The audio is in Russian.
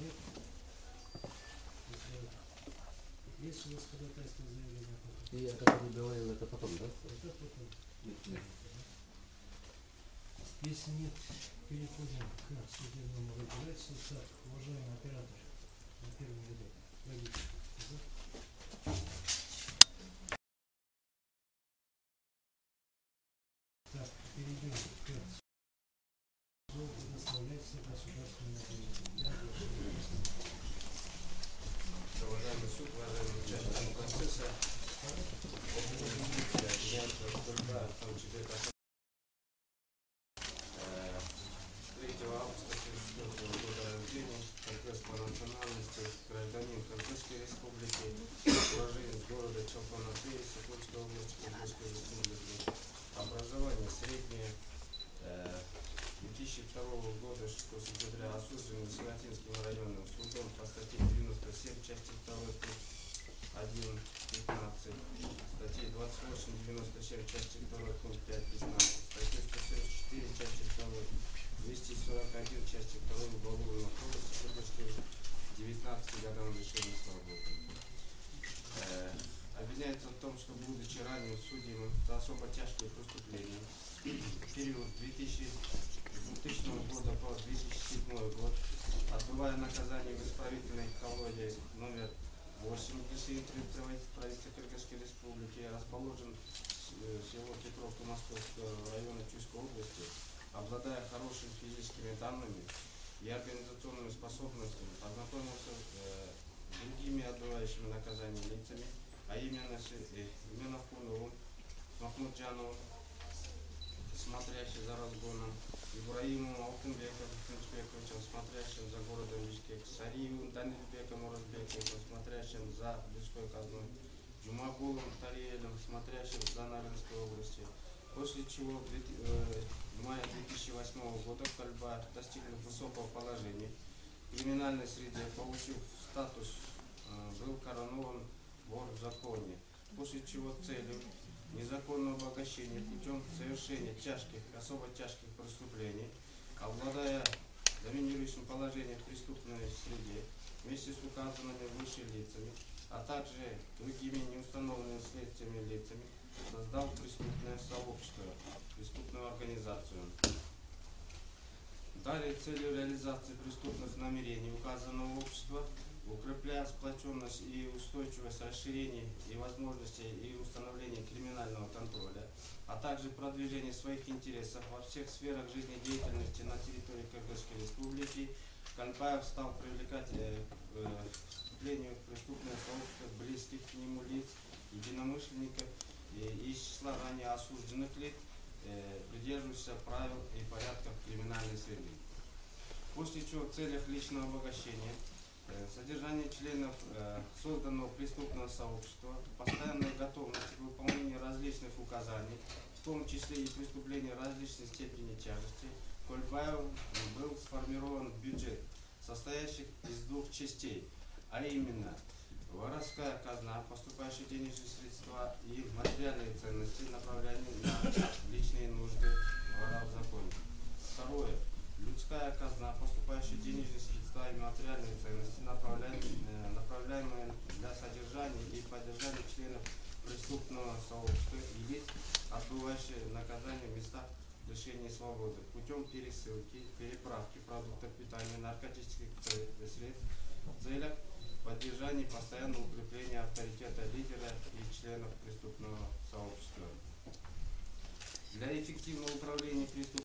нет. Есть у вас ходатайство заявления потом? И я как не говорил, это потом, да? Это потом. Нет. Если нет, переходим к судебному разбирательству. Так, уважаемый оператор, на первом ряду, пройдите. Так, перейдем к суду, предоставляется государственное обвинение. Уважаемый суд, уважаемые участники процесса, обвиняется Кульбаев Артем Чебеков 3 августа 1934 года рождения, кыргыз по национальности, гражданин Кыргызской республики, уроженец города Чолпан-Аты, Сокольской области, Кыргызской республики, образование среднее, 2002 года 6 сентября осужден Силатинским районным судом по статье 97 части 2 пункт 1.15, статье 28.97 части 2 пункт 5.15, статье 174 части 2, 241 части 2 Уголовного кодекса Кыргызской 19 годам лишения свободы. Обвиняется в том, что, будучи ранее судимым за особо тяжкие преступления, в период 2000 года по 2007 год, отбывая наказание в исправительной колонии номер 8 провинции Кыргызской республики, расположен село Петровка Московского района Чуйской области, обладая хорошими физическими данными и организационными способностями, познакомился с другими отбывающими наказание лицами, а именно Минахуновым, Махмуджановым, смотрящим за разгоном, Ибраимом Алтынбековым Тынчбековичем, смотрящим за городом Бишкек, Сариевым Данильбеком Уразбековичем, смотрящим за людской казной, Джумагулом Тариэлем, смотрящим за Нарынской области. После чего в мае 2008 года Кульбаев, достигнув высокого положения в криминальной среде, получив статус, был коронован вор в законе, после чего целью незаконного обогащения путем совершения тяжких, особо тяжких преступлений, обладая доминирующим положением в преступной среде, вместе с указанными выше лицами, а также другими неустановленными следствиями лицами, создал преступное сообщество, преступную организацию. Далее, целью реализации преступных намерений указанного общества, укрепляя сплоченность и устойчивость расширения и возможностей и установления криминального контроля, а также продвижение своих интересов во всех сферах жизнедеятельности на территории Кыргызской республики, Кульбаев стал привлекать к вступлению в преступное сообщество близких к нему лиц, единомышленников из числа ранее осужденных лиц, придерживающихся правил и порядков криминальной среды. После чего в целях личного обогащения, содержание членов созданного преступного сообщества, постоянная готовность к выполнению различных указаний, в том числе и преступления различной степени тяжести, Кульбаевым был сформирован бюджет, состоящий из двух частей, а именно воровская казна, поступающие денежные средства и материальные ценности, направляемые на личные нужды вора в законе. Второе. Людская казна, поступающие денежные средства и материальные ценности, направляемые для содержания и поддержания членов преступного сообщества и лиц, отбывающих наказание в местах лишения свободы путем пересылки, переправки продуктов питания, наркотических средств в целях поддержания и постоянного укрепления авторитета лидера и членов преступного сообщества. Для эффективного управления преступным